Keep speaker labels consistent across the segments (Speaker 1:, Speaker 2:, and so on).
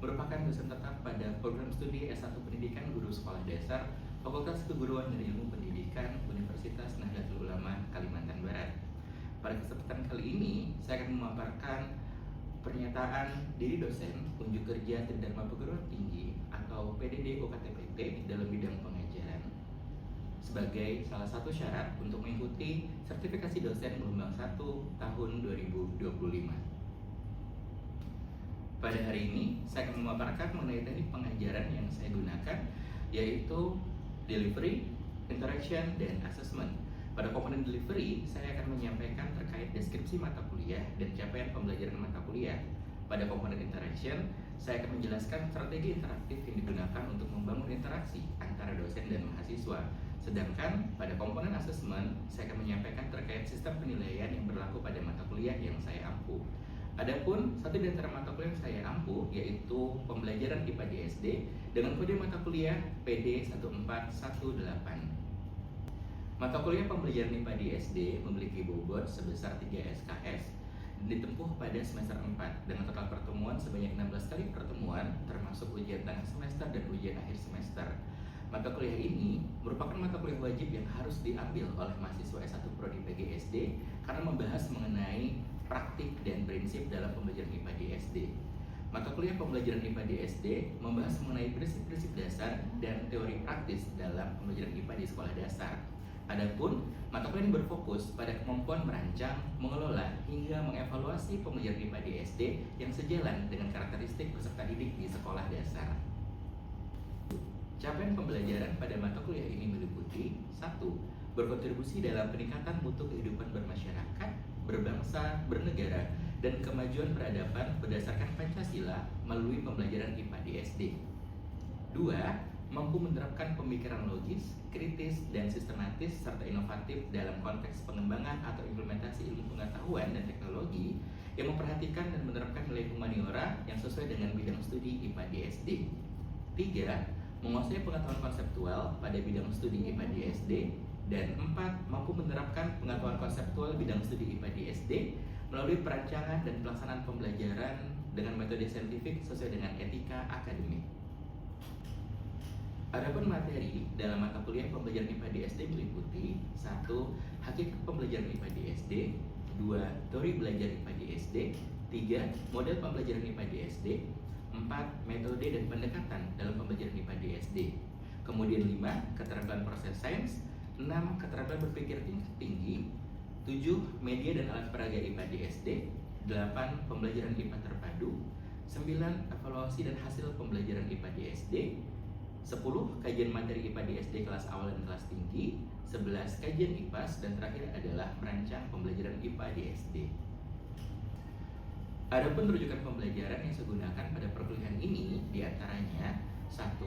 Speaker 1: merupakan dosen tetap pada program studi S1 Pendidikan Guru Sekolah Dasar Fakultas Keguruan dan Ilmu Pendidikan Universitas Nahdlatul Ulama Kalimantan Barat. Pada kesempatan kali ini, saya akan memaparkan pernyataan diri dosen unjuk kerja Tridharma Perguruan Tinggi atau PDD UKTPT dalam bidang pengajaran sebagai salah satu syarat untuk mengikuti sertifikasi dosen gelombang 1 tahun 2025. Pada hari ini, saya akan memaparkan mengenai teknik pengajaran yang saya gunakan, yaitu delivery, interaction, dan assessment. Pada komponen delivery, saya akan menyampaikan terkait deskripsi mata kuliah dan capaian pembelajaran mata kuliah. Pada komponen interaction, saya akan menjelaskan strategi interaktif yang digunakan untuk membangun interaksi antara dosen dan mahasiswa. Sedangkan pada komponen assessment, saya akan menyampaikan terkait sistem penilaian yang berlaku pada mata kuliah yang saya ampuh. Adapun satu di antara mata kuliah yang saya ampuh yaitu pembelajaran IPA di SD dengan kode mata kuliah PD 1418. Mata kuliah pembelajaran IPA di SD memiliki bobot sebesar 3 SKS dan ditempuh pada semester 4 dengan total pertemuan sebanyak 16 kali pertemuan termasuk ujian tengah semester dan ujian akhir semester. Mata kuliah ini merupakan mata kuliah wajib yang harus diambil oleh mahasiswa S1 Prodi PGSD karena membahas mengenai praktik dan prinsip dalam pembelajaran IPA di SD. Mata kuliah pembelajaran IPA di SD membahas mengenai prinsip-prinsip dasar dan teori praktis dalam pembelajaran IPA di sekolah dasar. Adapun mata kuliah ini berfokus pada kemampuan merancang, mengelola, hingga mengevaluasi pembelajaran IPA di SD yang sejalan dengan karakteristik peserta didik di sekolah dasar. Capaian pembelajaran pada mata kuliah ini meliputi 1. Berkontribusi dalam peningkatan mutu kehidupan bermasyarakat, berbangsa, bernegara, dan kemajuan peradaban berdasarkan Pancasila melalui pembelajaran IPA di SD. 2. Mampu menerapkan pemikiran logis, kritis, dan sistematis serta inovatif dalam konteks pengembangan atau implementasi ilmu pengetahuan dan teknologi yang memperhatikan dan menerapkan nilai humaniora yang sesuai dengan bidang studi IPA di SD. 3. Menguasai pengetahuan konseptual pada bidang studi IPA di SD. Dan 4. Mampu menerapkan pengetahuan konseptual bidang studi IPA di SD melalui perancangan dan pelaksanaan pembelajaran dengan metode saintifik sesuai dengan etika akademik. Adapun materi dalam mata kuliah pembelajaran IPA di SD meliputi 1. Hakikat pembelajaran IPA di SD. 2. Teori belajar IPA di SD. 3. Model pembelajaran IPA di SD. 4. Metode dan pendekatan dalam pembelajaran IPA di SD. Kemudian 5. Keterampilan proses sains. 6. Keterampilan berpikir tinggi. 7. Media dan alat peraga IPA di SD. 8. Pembelajaran IPA terpadu. 9. Evaluasi dan hasil pembelajaran IPA di SD. 10. Kajian materi IPA di SD kelas awal dan kelas tinggi. 11. Kajian IPAS. Dan terakhir adalah merancang pembelajaran IPA di SD. Adapun rujukan pembelajaran yang saya gunakan pada perkuliahan ini diantaranya 1.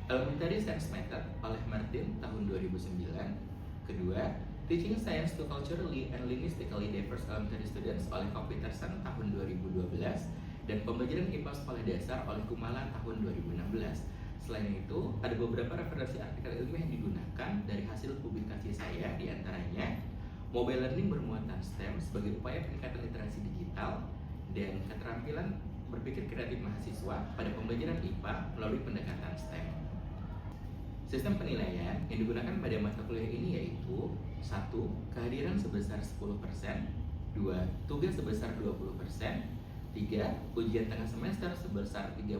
Speaker 1: Elementary Science Method oleh Martin tahun 2009. Kedua, Teaching Science to Culturally and Linguistically Diverse Elementary Students oleh Kopp Peterson tahun 2012. Dan pembelajaran IPA sekolah dasar oleh Kumala tahun 2016. Selain itu, ada beberapa referensi artikel ilmiah yang digunakan dari hasil publikasi saya, diantaranya Mobile Learning bermuatan STEM sebagai upaya peningkatan literasi digital dan keterampilan berpikir kreatif mahasiswa pada pembelajaran IPA melalui pendekatan STEM. Sistem penilaian yang digunakan pada mata kuliah ini yaitu 1. Kehadiran sebesar 10%, 2. Tugas sebesar 20%, 3. Ujian tengah semester sebesar 30%,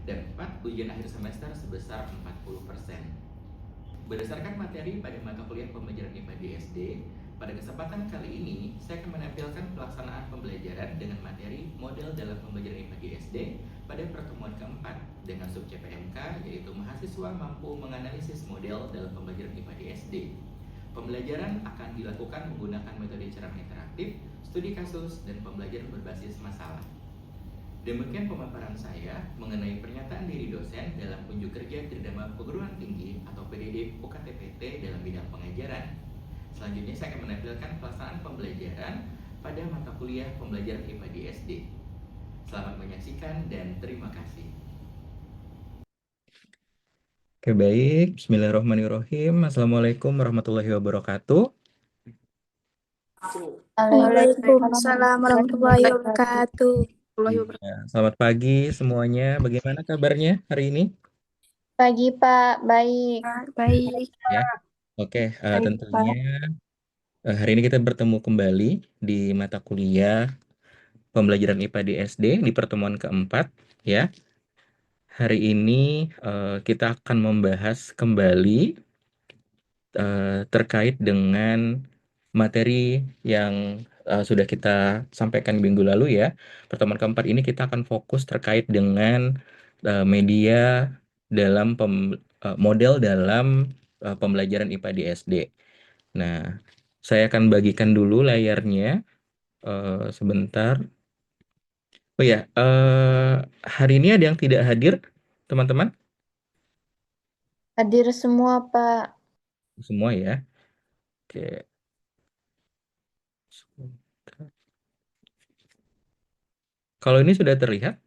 Speaker 1: dan 4. Ujian akhir semester sebesar 40%. Berdasarkan materi pada mata kuliah pembelajaran IPA di SD, pada kesempatan kali ini saya akan menampilkan pelaksanaan pembelajaran dengan materi model dalam pembelajaran IPA di SD pada pertemuan keempat dengan sub CPMK, yaitu mahasiswa mampu menganalisis model dalam pembelajaran IPA di SD. Pembelajaran akan dilakukan menggunakan metode cerama interaktif, studi kasus, dan pembelajaran berbasis masalah. Demikian pemaparan saya mengenai pernyataan diri dosen dalam unjuk kerja Tridharma Perguruan Tinggi atau PDD UKTPT dalam bidang pengajaran. Selanjutnya saya akan menampilkan pelaksanaan pembelajaran pada mata kuliah pembelajaran IPA di SD. Selamat menyaksikan dan terima kasih.
Speaker 2: Oke, baik. Bismillahirrahmanirrahim. Assalamualaikum warahmatullahi wabarakatuh.
Speaker 3: Waalaikumsalam warahmatullahi wabarakatuh.
Speaker 2: Iya, selamat pagi semuanya. Bagaimana kabarnya hari ini?
Speaker 3: Pagi Pak, baik.
Speaker 4: Baik,
Speaker 2: Ya, oke.
Speaker 4: baik
Speaker 2: Tentunya
Speaker 4: Pak.
Speaker 2: hari ini kita bertemu kembali di mata kuliah pembelajaran IPA di SD di pertemuan keempat. Ya, hari ini kita akan membahas kembali terkait dengan materi yang sudah kita sampaikan minggu lalu ya. Pertemuan keempat ini kita akan fokus terkait dengan media dalam model dalam pembelajaran IPA di SD. Nah, saya akan bagikan dulu layarnya sebentar. Oh ya, hari ini ada yang tidak hadir, teman-teman?
Speaker 3: Hadir semua Pak.
Speaker 2: Semua ya. Oke. Sebentar. Kalau ini sudah terlihat?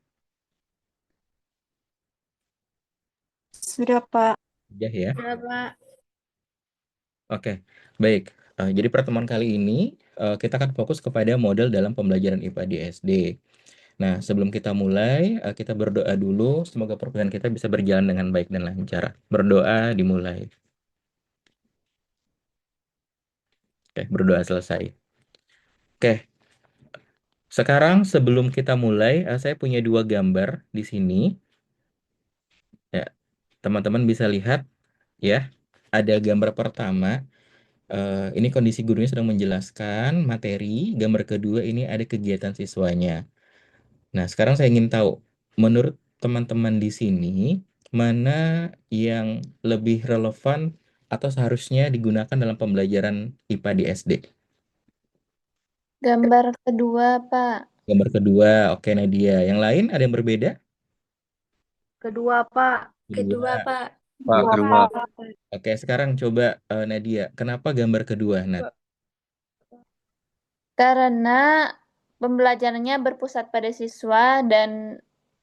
Speaker 4: Sudah Pak.
Speaker 2: Sudah ya.
Speaker 3: Ya Pak.
Speaker 2: Oke, baik. Jadi pertemuan kali ini kita akan fokus kepada model dalam pembelajaran IPA di SD. Nah, sebelum kita mulai, kita berdoa dulu. Semoga perkuliahan kita bisa berjalan dengan baik dan lancar. Berdoa dimulai. Oke, berdoa selesai. Oke, sekarang sebelum kita mulai, saya punya dua gambar di sini. Ya, teman-teman bisa lihat ya. Ada gambar pertama. Ini kondisi gurunya sedang menjelaskan materi. Gambar kedua ini ada kegiatan siswanya. Nah, sekarang saya ingin tahu, menurut teman-teman di sini, mana yang lebih relevan atau seharusnya digunakan dalam pembelajaran IPA di SD?
Speaker 3: Gambar kedua Pak.
Speaker 2: Gambar kedua, oke Nadia. Yang lain ada yang berbeda?
Speaker 4: Kedua Pak.
Speaker 2: Kedua.
Speaker 3: Pak.
Speaker 2: Pak,
Speaker 4: Kedua
Speaker 2: kedua.
Speaker 4: Pak.
Speaker 2: Oke, sekarang coba Nadia, kenapa gambar kedua? Nah,
Speaker 3: Karena pembelajarannya berpusat pada siswa dan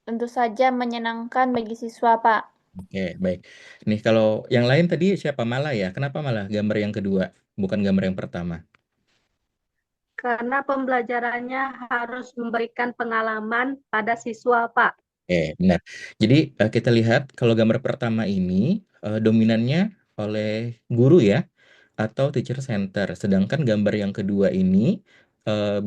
Speaker 3: tentu saja menyenangkan bagi siswa Pak.
Speaker 2: oke, baik. Nih, kalau yang lain tadi siapa malah ya? Kenapa malah gambar yang kedua, bukan gambar yang pertama?
Speaker 4: Karena pembelajarannya harus memberikan pengalaman pada siswa Pak.
Speaker 2: Benar. Jadi kita lihat kalau gambar pertama ini dominannya oleh guru ya atau teacher center. Sedangkan gambar yang kedua ini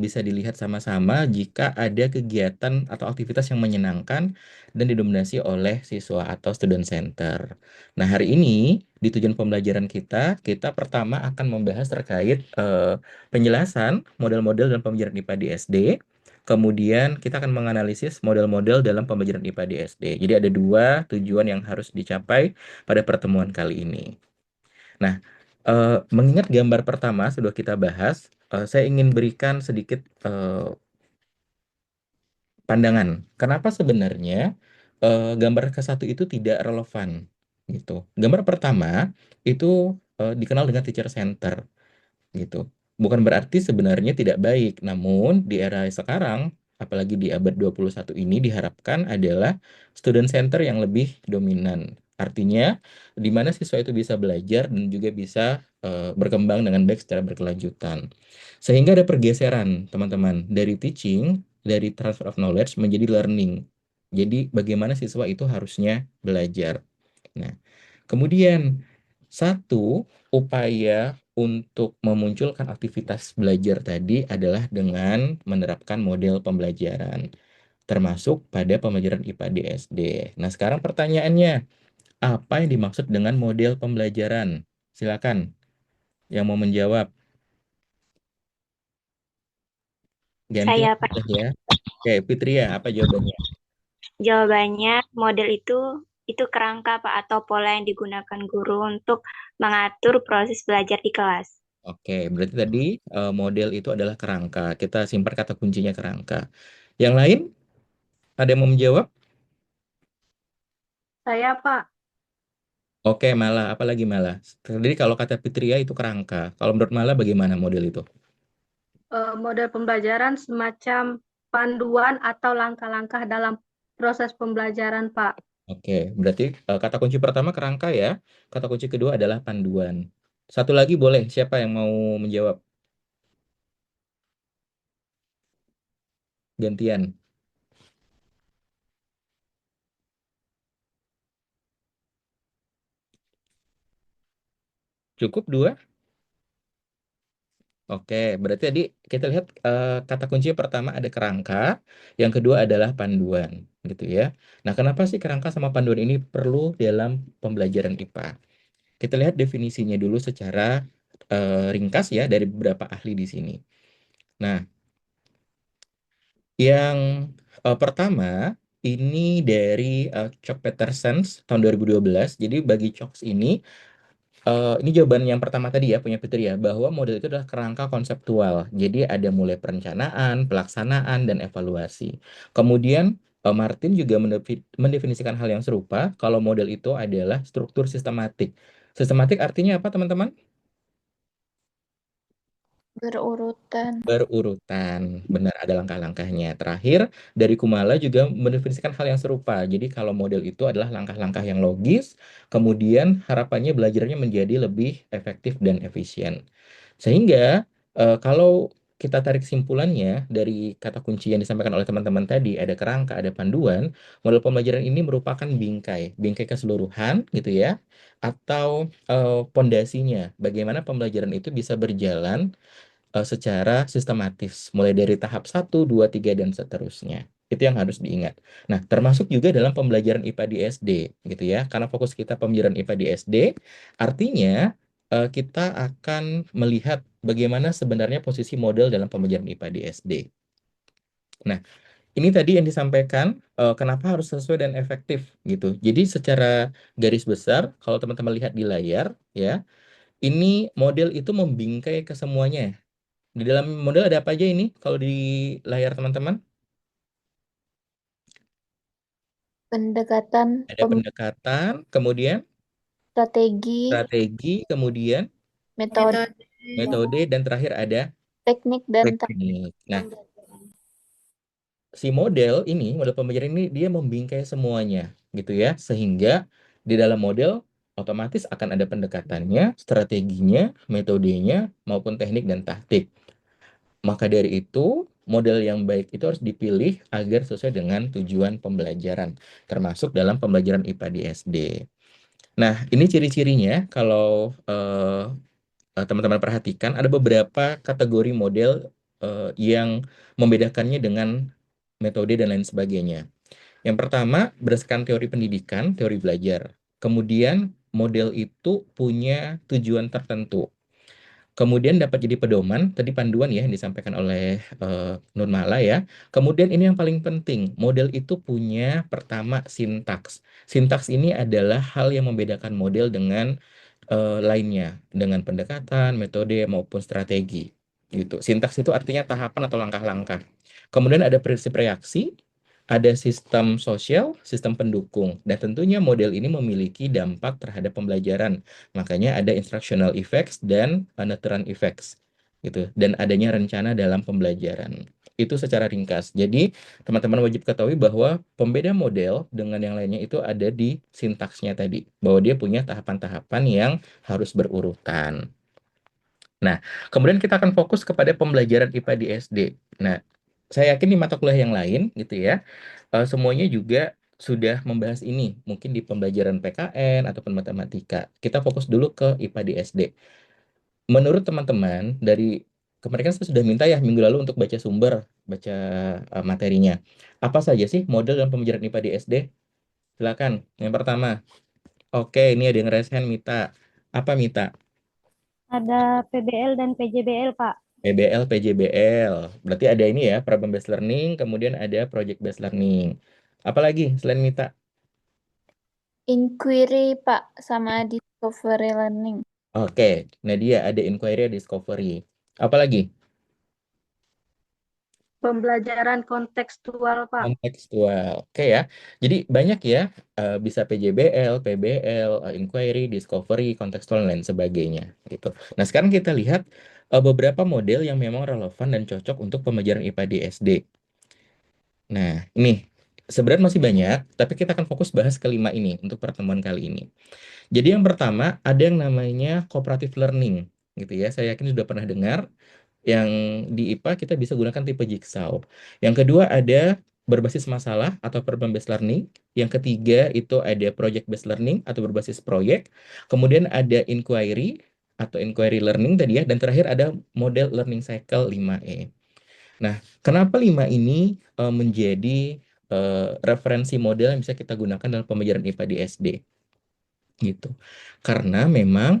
Speaker 2: bisa dilihat sama-sama jika ada kegiatan atau aktivitas yang menyenangkan dan didominasi oleh siswa atau student center. Nah, hari ini di tujuan pembelajaran kita pertama akan membahas terkait penjelasan model-model dan pembelajaran IPA di SD. Kemudian kita akan menganalisis model-model dalam pembelajaran IPA di SD. Jadi ada dua tujuan yang harus dicapai pada pertemuan kali ini. Nah, mengingat gambar pertama sudah kita bahas, saya ingin berikan sedikit pandangan. Kenapa sebenarnya gambar ke satu itu tidak relevan gitu. Gambar pertama itu dikenal dengan teacher center gitu. Bukan berarti sebenarnya tidak baik, namun di era sekarang, apalagi di abad 21 ini diharapkan adalah student center yang lebih dominan. Artinya, di mana siswa itu bisa belajar dan juga bisa berkembang dengan baik secara berkelanjutan. Sehingga ada pergeseran, teman-teman, dari teaching, dari transfer of knowledge menjadi learning. Jadi, bagaimana siswa itu harusnya belajar. Nah, kemudian satu upaya untuk memunculkan aktivitas belajar tadi adalah dengan menerapkan model pembelajaran, termasuk pada pembelajaran IPA di SD. Nah, sekarang pertanyaannya, apa yang dimaksud dengan model pembelajaran? Silakan yang mau menjawab. Gantian
Speaker 5: Saya, Pak.
Speaker 2: boleh ya. Oke, Fitria, apa jawabannya?
Speaker 5: Jawabannya model itu kerangka Pak atau pola yang digunakan guru untuk mengatur proses belajar di kelas.
Speaker 2: Oke, berarti tadi model itu adalah kerangka. Kita simpan kata kuncinya kerangka. Yang lain, ada yang mau menjawab?
Speaker 4: Saya Pak.
Speaker 2: Oke, malah. Apalagi malah? Jadi kalau kata Fitria itu kerangka. Kalau menurut malah bagaimana model itu?
Speaker 4: Model pembelajaran semacam panduan atau langkah-langkah dalam proses pembelajaran Pak.
Speaker 2: Oke, berarti kata kunci pertama kerangka ya. Kata kunci kedua adalah panduan. Satu lagi boleh. Siapa yang mau menjawab? Gantian. Cukup 2? Oke, berarti tadi kita lihat kata kunci pertama ada kerangka, yang kedua adalah panduan, gitu ya. Nah, kenapa sih kerangka sama panduan ini perlu dalam pembelajaran IPA? Kita lihat definisinya dulu secara ringkas ya dari beberapa ahli di sini. Nah, yang pertama ini dari Chuck Peterson tahun 2012. Jadi bagi Chuck ini jawaban yang pertama tadi ya, punya Fitri ya, bahwa model itu adalah kerangka konseptual. Jadi ada mulai perencanaan, pelaksanaan, dan evaluasi. Kemudian Martin juga mendefinisikan hal yang serupa, kalau model itu adalah struktur sistematik. Sistematik artinya apa, teman-teman?
Speaker 3: Berurutan.
Speaker 2: Berurutan, benar ada langkah-langkahnya. Terakhir, dari Kumala juga mendefinisikan hal yang serupa. Jadi kalau model itu adalah langkah-langkah yang logis, kemudian harapannya belajarnya menjadi lebih efektif dan efisien. Sehingga kalau kita tarik kesimpulannya dari kata kunci yang disampaikan oleh teman-teman tadi, ada kerangka, ada panduan, model pembelajaran ini merupakan bingkai keseluruhan gitu ya, atau pondasinya, bagaimana pembelajaran itu bisa berjalan secara sistematis, mulai dari tahap 1, 2, 3, dan seterusnya. Itu yang harus diingat. Nah, termasuk juga dalam pembelajaran IPA di SD, gitu ya. Karena fokus kita pembelajaran IPA di SD, artinya kita akan melihat bagaimana sebenarnya posisi model dalam pembelajaran IPA di SD. Nah, ini tadi yang disampaikan, kenapa harus sesuai dan efektif, gitu. Jadi secara garis besar, kalau teman-teman lihat di layar, ya, ini model itu membingkai ke semuanya. Di dalam model ada apa aja ini kalau di layar teman-teman?
Speaker 3: Pendekatan,
Speaker 2: Ada pendekatan, kemudian
Speaker 3: strategi,
Speaker 2: strategi, kemudian
Speaker 3: metode,
Speaker 2: metode, dan terakhir ada
Speaker 3: teknik, dan
Speaker 2: teknik. Nah, si model pembelajaran ini dia membingkai semuanya gitu ya, sehingga di dalam model otomatis akan ada pendekatannya, strateginya, metodenya, maupun teknik dan taktik. Maka dari itu, model yang baik itu harus dipilih agar sesuai dengan tujuan pembelajaran, termasuk dalam pembelajaran IPA di SD. Nah, ini ciri-cirinya kalau teman-teman perhatikan, ada beberapa kategori model yang membedakannya dengan metode dan lain sebagainya. Yang pertama, berdasarkan teori pendidikan, teori belajar. Kemudian, model itu punya tujuan tertentu. Kemudian dapat jadi pedoman, tadi panduan ya yang disampaikan oleh Nurmala ya. Kemudian ini yang paling penting, model itu punya pertama sintaks. Sintaks ini adalah hal yang membedakan model dengan lainnya, dengan pendekatan, metode maupun strategi. Gitu. Sintaks itu artinya tahapan atau langkah-langkah. Kemudian ada prinsip reaksi, ada sistem sosial, sistem pendukung, dan tentunya model ini memiliki dampak terhadap pembelajaran. Makanya ada instructional effects dan deterrent effects gitu. Dan adanya rencana dalam pembelajaran. Itu secara ringkas. Jadi, teman-teman wajib ketahui bahwa pembeda model dengan yang lainnya itu ada di sintaksnya tadi. Bahwa dia punya tahapan-tahapan yang harus berurutan. Nah, kemudian kita akan fokus kepada pembelajaran IPA di SD. Nah, saya yakin di mata kuliah yang lain gitu ya, semuanya juga sudah membahas ini, mungkin di pembelajaran PKN ataupun matematika. Kita fokus dulu ke IPA di SD. Menurut teman-teman, dari kemarin kan saya sudah minta ya minggu lalu untuk baca sumber, baca materinya. Apa saja sih model dan pembelajaran IPA di SD? Silakan. Yang pertama. Oke, ini ada yang raise hand, Mita. Apa Mita?
Speaker 6: Ada PBL dan PJBL, Pak.
Speaker 2: PBL, PJBL. Berarti ada ini ya, problem based learning, kemudian ada project based learning. Apalagi selain Mita?
Speaker 3: inquiry, Pak, sama discovery learning.
Speaker 2: Oke, Nadia ada inquiry, discovery. Apalagi?
Speaker 4: Pembelajaran kontekstual, Pak.
Speaker 2: Kontekstual. Oke ya. Jadi banyak ya, bisa PJBL, PBL, inquiry, discovery, kontekstual, dan lain sebagainya. Gitu. Nah, sekarang kita lihat beberapa model yang memang relevan dan cocok untuk pembelajaran IPA di SD. Nah, ini sebenarnya masih banyak, tapi kita akan fokus bahas kelima ini untuk pertemuan kali ini. Jadi yang pertama ada yang namanya cooperative learning, gitu ya. Saya yakin sudah pernah dengar. Yang di IPA kita bisa gunakan tipe jigsaw. Yang kedua ada berbasis masalah atau problem based learning. Yang ketiga itu ada project based learning atau berbasis proyek. Kemudian ada inquiry atau inquiry learning tadi ya, dan terakhir ada model learning cycle 5E. Nah, kenapa 5 ini menjadi referensi model yang bisa kita gunakan dalam pembelajaran IPA di SD? Gitu. Karena memang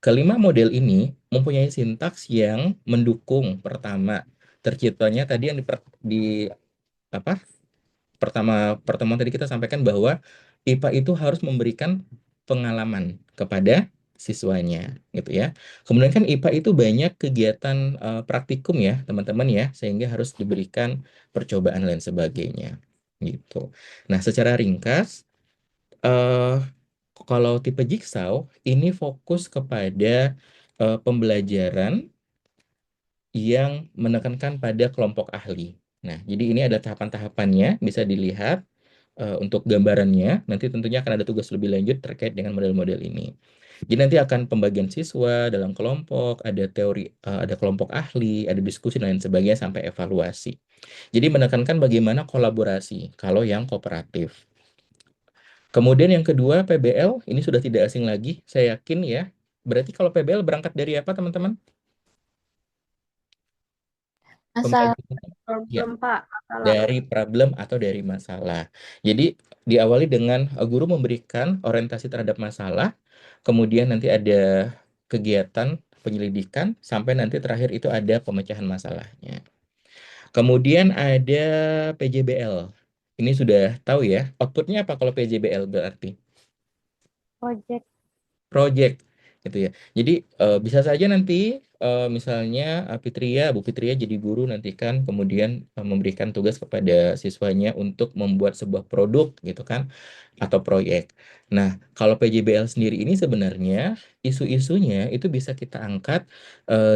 Speaker 2: kelima model ini mempunyai sintaks yang mendukung pertama terciptanya tadi yang di apa pertemuan tadi kita sampaikan bahwa IPA itu harus memberikan pengalaman kepada siswanya gitu ya. Kemudian kan IPA itu banyak kegiatan praktikum ya teman-teman ya, sehingga harus diberikan percobaan dan sebagainya gitu. Nah, secara ringkas kalau tipe Jigsaw ini fokus kepada pembelajaran yang menekankan pada kelompok ahli. Nah, jadi ini ada tahapan-tahapannya, bisa dilihat untuk gambarannya. Nanti tentunya akan ada tugas lebih lanjut terkait dengan model-model ini. Jadi nanti akan pembagian siswa dalam kelompok, ada teori, ada kelompok ahli, ada diskusi dan lain sebagainya sampai evaluasi. Jadi menekankan bagaimana kolaborasi kalau yang kooperatif. Kemudian yang kedua PBL, ini sudah tidak asing lagi, saya yakin ya. Berarti kalau PBL berangkat dari apa teman-teman?
Speaker 3: Asal
Speaker 2: Pembelajaran. Ya,
Speaker 4: Problem, Pak. Masalah.
Speaker 2: dari problem atau dari masalah. Jadi diawali dengan guru memberikan orientasi terhadap masalah, kemudian nanti ada kegiatan penyelidikan, sampai nanti terakhir itu ada pemecahan masalahnya. Kemudian ada PJBL. Ini sudah tahu ya, outputnya apa kalau PJBL berarti? Project gitu ya. Jadi bisa saja nanti misalnya Bu Fitria jadi guru nanti kan kemudian memberikan tugas kepada siswanya untuk membuat sebuah produk gitu kan atau proyek. Nah, kalau PJBL sendiri ini sebenarnya isu-isunya itu bisa kita angkat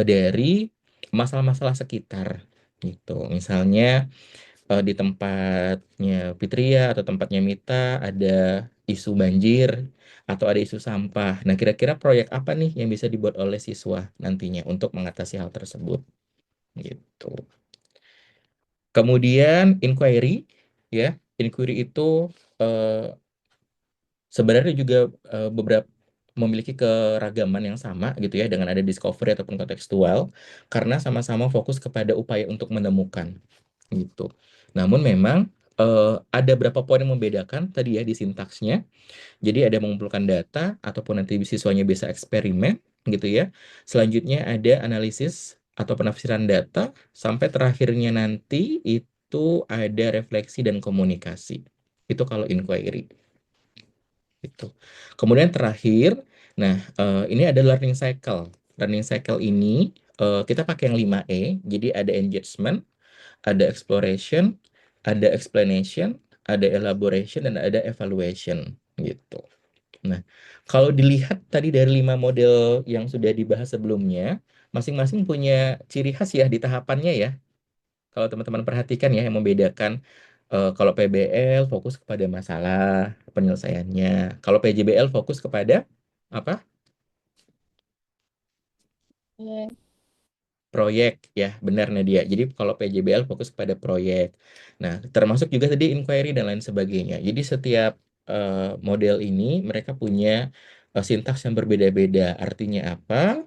Speaker 2: dari masalah-masalah sekitar gitu. Misalnya di tempatnya Fitria atau tempatnya Mita ada isu banjir atau ada isu sampah. Nah, kira-kira proyek apa nih yang bisa dibuat oleh siswa nantinya untuk mengatasi hal tersebut? Gitu. Kemudian inquiry, ya, inquiry itu sebenarnya juga beberapa memiliki keragaman yang sama gitu ya dengan ada discovery ataupun kontekstual karena sama-sama fokus kepada upaya untuk menemukan gitu. Namun memang ada beberapa poin yang membedakan tadi ya di sintaksnya. Jadi ada mengumpulkan data ataupun nanti siswanya bisa eksperimen gitu ya. Selanjutnya ada analisis atau penafsiran data sampai terakhirnya nanti itu ada refleksi dan komunikasi. Itu kalau inquiry. Gitu. Kemudian terakhir, nah ini ada learning cycle. Learning cycle ini kita pakai yang 5E. Jadi ada engagement, ada exploration, ada explanation, ada elaboration, dan ada evaluation gitu. Nah, kalau dilihat tadi dari 5 model yang sudah dibahas sebelumnya, masing-masing punya ciri khas ya di tahapannya ya. Kalau teman-teman perhatikan ya yang membedakan kalau PBL fokus kepada masalah penyelesaiannya. Kalau PJBL fokus kepada apa? Proyek ya, benar Nadia. Jadi kalau PJBL fokus kepada proyek. Nah, termasuk juga tadi inquiry dan lain sebagainya. Jadi setiap model ini mereka punya sintaks yang berbeda-beda. Artinya apa?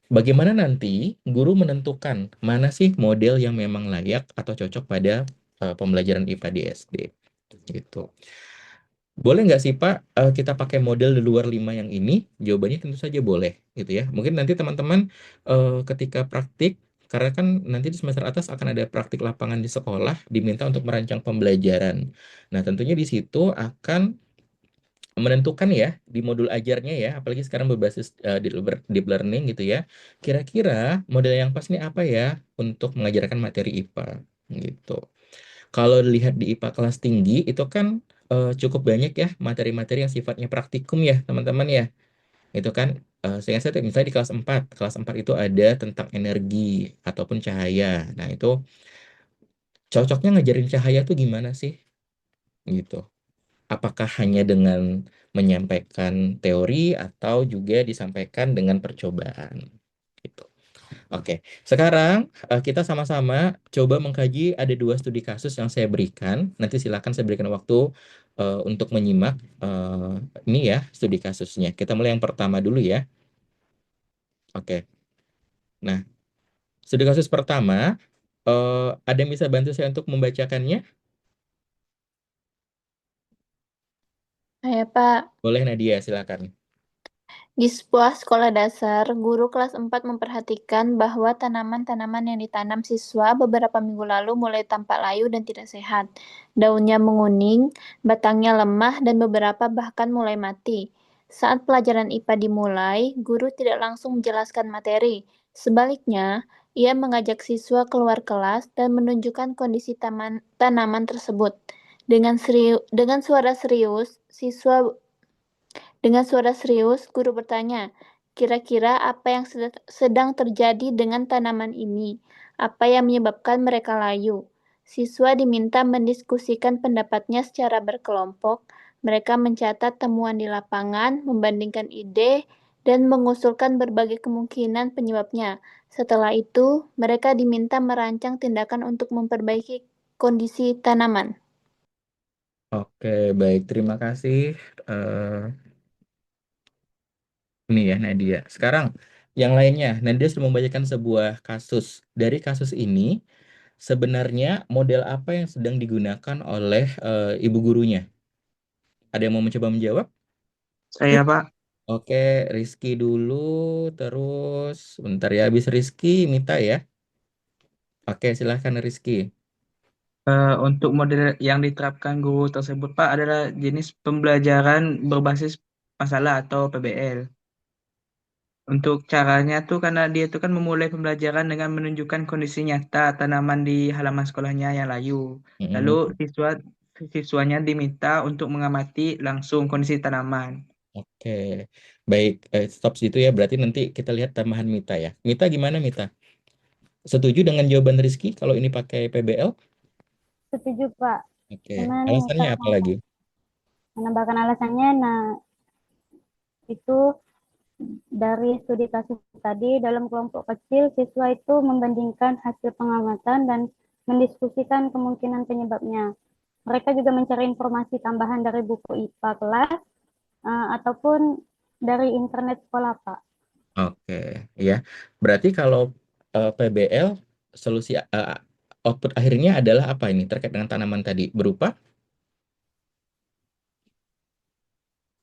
Speaker 2: Bagaimana nanti guru menentukan mana sih model yang memang layak atau cocok pada pembelajaran IPA di SD gitu. Boleh nggak sih Pak kita pakai model di luar 5 yang ini? Jawabannya tentu saja boleh gitu ya. Mungkin nanti teman-teman ketika praktik, karena kan nanti di semester atas akan ada praktik lapangan di sekolah, diminta untuk merancang pembelajaran. Nah, tentunya di situ akan menentukan ya di modul ajarnya ya, apalagi sekarang berbasis deep learning gitu ya. Kira-kira model yang pas ini apa ya untuk mengajarkan materi IPA gitu. Kalau dilihat di IPA kelas tinggi itu kan cukup banyak ya materi-materi yang sifatnya praktikum ya teman-teman ya. Itu kan saya misalnya di kelas 4 itu ada tentang energi ataupun cahaya. Nah, itu cocoknya ngajarin cahaya tuh gimana sih? Gitu. Apakah hanya dengan menyampaikan teori atau juga disampaikan dengan percobaan? Gitu. Oke, sekarang kita sama-sama coba mengkaji ada 2 studi kasus yang saya berikan. Nanti silakan saya berikan waktu untuk menyimak ini ya studi kasusnya. Kita mulai yang pertama dulu ya. Oke. Nah, studi kasus pertama, ada yang bisa bantu saya untuk membacakannya?
Speaker 3: Saya, Pak.
Speaker 2: Boleh Nadia, silakan.
Speaker 3: Di sebuah sekolah dasar, guru kelas 4 memperhatikan bahwa tanaman-tanaman yang ditanam siswa beberapa minggu lalu mulai tampak layu dan tidak sehat. Daunnya menguning, batangnya lemah, dan beberapa bahkan mulai mati. Saat pelajaran IPA dimulai, guru tidak langsung menjelaskan materi. Sebaliknya, ia mengajak siswa keluar kelas dan menunjukkan kondisi tanaman tersebut. Dengan suara serius, guru bertanya, "Kira-kira apa yang sedang terjadi dengan tanaman ini? Apa yang menyebabkan mereka layu?" Siswa diminta mendiskusikan pendapatnya secara berkelompok. Mereka mencatat temuan di lapangan, membandingkan ide, dan mengusulkan berbagai kemungkinan penyebabnya. Setelah itu, mereka diminta merancang tindakan untuk memperbaiki kondisi tanaman.
Speaker 2: Oke, baik. Terima kasih. eh ini ya Nadia. Sekarang yang lainnya, Nadia sudah membacakan sebuah kasus. Dari kasus ini, sebenarnya model apa yang sedang digunakan oleh ibu gurunya? Ada yang mau mencoba menjawab?
Speaker 7: Saya, Pak.
Speaker 2: Oke, Rizky dulu, terus bentar ya, habis Rizky, Mita ya. Oke, silahkan Rizky.
Speaker 7: Untuk model yang diterapkan guru tersebut, Pak, adalah jenis pembelajaran berbasis masalah atau PBL. Untuk caranya tuh karena dia tuh kan memulai pembelajaran dengan menunjukkan kondisi nyata tanaman di halaman sekolahnya yang layu. Lalu
Speaker 2: Mm-mm.
Speaker 7: siswanya diminta untuk mengamati langsung kondisi tanaman.
Speaker 2: Oke, baik. Stop situ ya, berarti nanti kita lihat tambahan Mita ya. Mita gimana Mita? Setuju dengan jawaban Rizky kalau ini pakai PBL?
Speaker 6: Setuju, Pak.
Speaker 2: Oke,
Speaker 6: Cuman
Speaker 2: alasannya
Speaker 6: saya
Speaker 2: apa
Speaker 6: mau
Speaker 2: lagi?
Speaker 6: menambahkan alasannya, nah itu dari studi kasus tadi dalam kelompok kecil, siswa itu membandingkan hasil pengamatan dan mendiskusikan kemungkinan penyebabnya. Mereka juga mencari informasi tambahan dari buku IPA kelas ataupun dari internet sekolah, Pak.
Speaker 2: Oke, ya. Berarti kalau PBL solusi output akhirnya adalah apa ini terkait dengan tanaman tadi berupa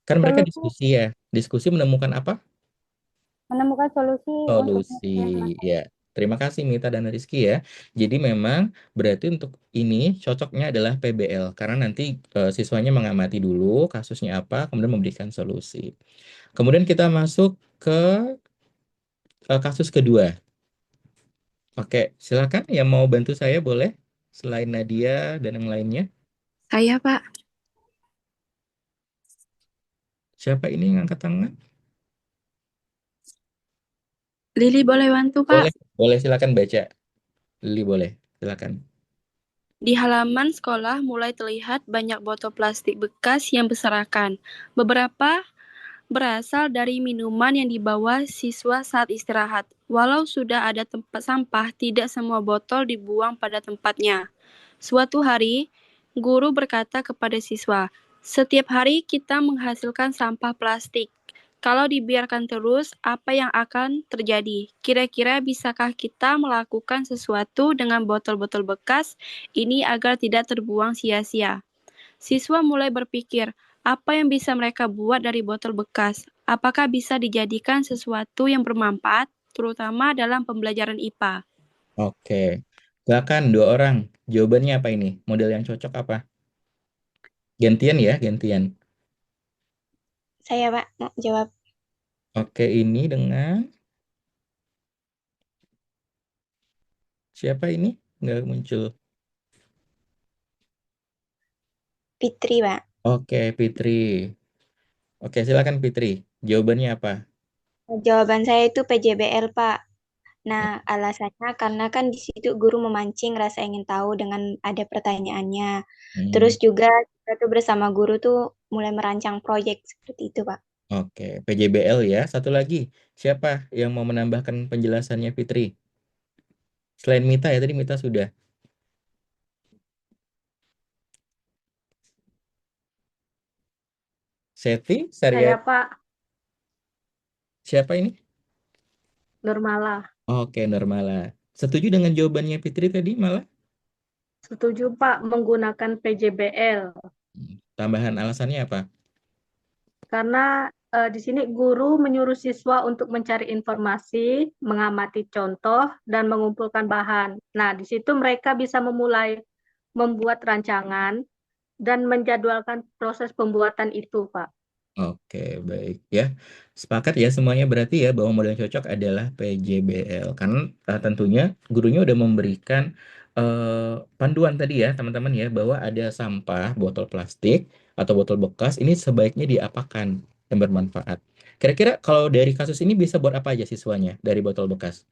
Speaker 2: kan mereka
Speaker 6: Solusi
Speaker 2: diskusi ya, diskusi menemukan apa?
Speaker 6: menemukan solusi untuk
Speaker 2: Solusi
Speaker 6: penyelesaian masalah.
Speaker 2: ya. Terima kasih Mita dan Rizky ya. Jadi memang berarti untuk ini cocoknya adalah PBL karena nanti siswanya mengamati dulu kasusnya apa, kemudian memberikan solusi. Kemudian kita masuk ke kasus kedua. Oke, silakan yang mau bantu saya boleh selain Nadia dan yang lainnya.
Speaker 8: Saya, Pak.
Speaker 2: Siapa ini yang angkat tangan?
Speaker 8: Lili boleh bantu, Pak?
Speaker 2: Boleh, boleh silakan baca. Lili boleh, silakan.
Speaker 8: Di halaman sekolah mulai terlihat banyak botol plastik bekas yang berserakan. Beberapa berasal dari minuman yang dibawa siswa saat istirahat. Walau sudah ada tempat sampah, tidak semua botol dibuang pada tempatnya. Suatu hari, guru berkata kepada siswa, "Setiap hari kita menghasilkan sampah plastik. Kalau dibiarkan terus, apa yang akan terjadi? Kira-kira bisakah kita melakukan sesuatu dengan botol-botol bekas ini agar tidak terbuang sia-sia?" Siswa mulai berpikir, apa yang bisa mereka buat dari botol bekas? Apakah bisa dijadikan sesuatu yang bermanfaat, terutama dalam pembelajaran IPA?
Speaker 2: Oke, silakan dua orang. Jawabannya apa ini? Model yang cocok apa? Gantian ya, gantian.
Speaker 5: Saya, Pak, mau jawab.
Speaker 2: Oke, ini dengan siapa ini? Nggak muncul.
Speaker 5: Fitri, Pak.
Speaker 2: Oke, Fitri. Oke, silakan Fitri. Jawabannya apa?
Speaker 5: Jawaban saya itu PJBL, Pak. Nah, alasannya karena kan di situ guru memancing rasa ingin tahu dengan ada pertanyaannya. Terus
Speaker 2: Hmm,
Speaker 5: juga kita tuh bersama guru tuh mulai merancang proyek seperti itu, Pak.
Speaker 2: oke, PJBL ya. Satu lagi, siapa yang mau menambahkan penjelasannya Fitri? Selain Mita ya, tadi Mita sudah. Seti, Sarya,
Speaker 4: Saya, Pak.
Speaker 2: siapa ini?
Speaker 4: Nurmala.
Speaker 2: Oke, Nurmala. Setuju dengan jawabannya Fitri tadi malah?
Speaker 4: Setuju, Pak, menggunakan PJBL.
Speaker 2: Tambahan alasannya apa?
Speaker 4: Karena di sini guru menyuruh siswa untuk mencari informasi, mengamati contoh, dan mengumpulkan bahan. Nah, di situ mereka bisa memulai membuat rancangan dan menjadwalkan proses pembuatan itu, Pak.
Speaker 2: Oke, baik ya. Sepakat ya semuanya berarti ya bahwa model yang cocok adalah PJBL. Karena tentunya gurunya udah memberikan panduan tadi ya teman-teman ya bahwa ada sampah botol plastik atau botol bekas ini sebaiknya diapakan yang bermanfaat. Kira-kira kalau dari kasus ini bisa buat apa aja siswanya dari botol bekas?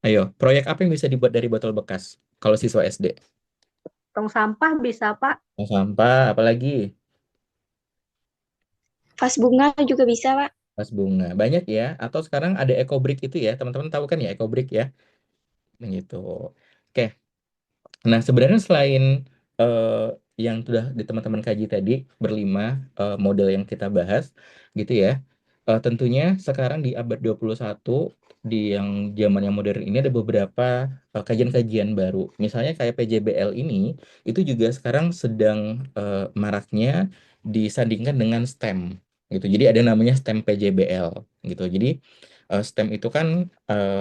Speaker 2: Ayo, proyek apa yang bisa dibuat dari botol bekas kalau siswa SD?
Speaker 4: Tong sampah bisa, Pak.
Speaker 2: Sampah, apalagi?
Speaker 5: Vas bunga juga bisa, Pak.
Speaker 2: Vas bunga. Banyak ya. Atau sekarang ada EcoBrick itu ya. Teman-teman tahu kan ya EcoBrick ya? Gitu. Oke. Nah, sebenarnya selain eh, yang sudah di teman-teman kaji tadi, berlima model yang kita bahas, gitu ya. Tentunya sekarang di abad 21, di yang zaman yang modern ini ada beberapa kajian-kajian baru. Misalnya kayak PJBL ini, itu juga sekarang sedang maraknya disandingkan dengan STEM, gitu. Jadi ada namanya STEM PJBL, gitu. Jadi STEM itu kan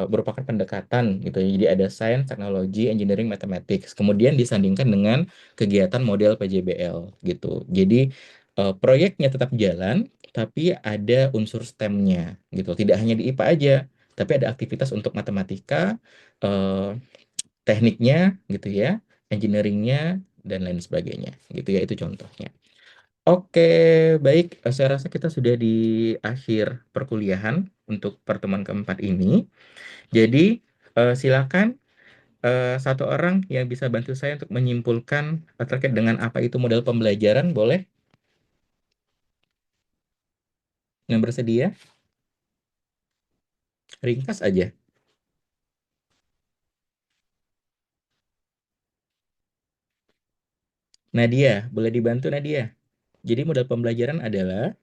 Speaker 2: merupakan pendekatan gitu ya. Jadi ada Science, Technology, Engineering, Mathematics. Kemudian disandingkan dengan kegiatan model PJBL gitu. Jadi proyeknya tetap jalan, tapi ada unsur STEM-nya gitu. Tidak hanya di IPA aja, tapi ada aktivitas untuk matematika, eh, tekniknya gitu ya, engineering-nya dan lain sebagainya gitu ya. Itu contohnya. Oke, baik. Saya rasa kita sudah di akhir perkuliahan untuk pertemuan keempat ini. Jadi, silakan satu orang yang bisa bantu saya untuk menyimpulkan terkait dengan apa itu model pembelajaran, boleh? Yang bersedia? Ringkas aja. Nadia, boleh dibantu Nadia? Jadi model pembelajaran adalah,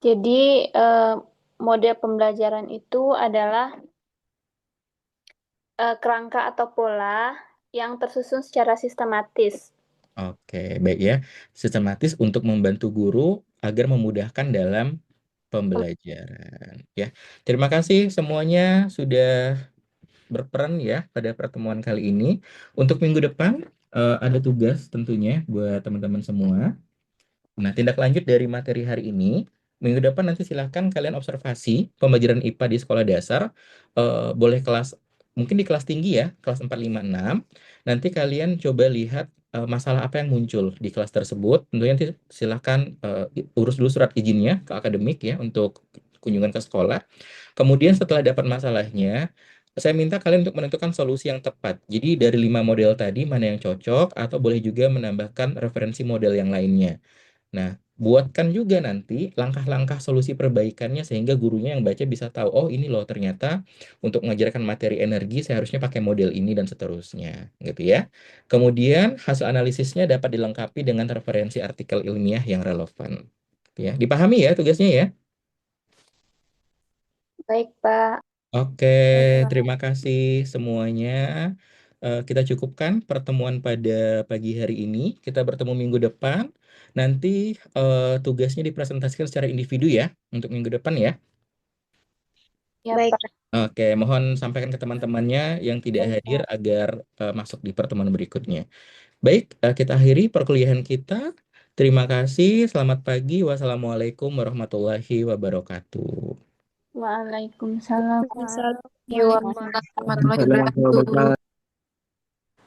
Speaker 3: Jadi model pembelajaran itu adalah kerangka atau pola yang tersusun secara sistematis.
Speaker 2: oke, baik ya, sistematis untuk membantu guru agar memudahkan dalam pembelajaran. Ya, terima kasih semuanya sudah berperan ya pada pertemuan kali ini. Untuk minggu depan ada tugas tentunya buat teman-teman semua. Nah, tindak lanjut dari materi hari ini, minggu depan nanti silahkan kalian observasi pembelajaran IPA di sekolah dasar. Boleh kelas, mungkin di kelas tinggi ya, kelas 4, 5, 6. Nanti kalian coba lihat masalah apa yang muncul di kelas tersebut. Tentunya nanti silahkan urus dulu surat izinnya ke akademik ya untuk kunjungan ke sekolah. Kemudian setelah dapat masalahnya, saya minta kalian untuk menentukan solusi yang tepat. Jadi dari 5 model tadi, mana yang cocok, atau boleh juga menambahkan referensi model yang lainnya. Nah, buatkan juga nanti langkah-langkah solusi perbaikannya sehingga gurunya yang baca bisa tahu, oh ini loh ternyata untuk mengajarkan materi energi saya harusnya pakai model ini dan seterusnya, gitu ya. Kemudian hasil analisisnya dapat dilengkapi dengan referensi artikel ilmiah yang relevan. Gitu ya. Dipahami ya tugasnya ya?
Speaker 3: Baik, Pak.
Speaker 2: Oke, terima kasih semuanya. Kita cukupkan pertemuan pada pagi hari ini. Kita bertemu minggu depan. Nanti tugasnya dipresentasikan secara individu ya untuk minggu depan ya.
Speaker 3: Ya,
Speaker 5: Baik,
Speaker 3: Pak.
Speaker 2: Oke, mohon sampaikan ke teman-temannya yang tidak
Speaker 3: Baik,
Speaker 2: hadir
Speaker 3: Pak.
Speaker 2: agar masuk di pertemuan berikutnya. Baik, kita akhiri perkuliahan kita. Terima kasih. Selamat pagi. Wassalamualaikum warahmatullahi wabarakatuh.
Speaker 3: Waalaikumsalam.
Speaker 8: Assalamualaikum warahmatullahi wabarakatuh.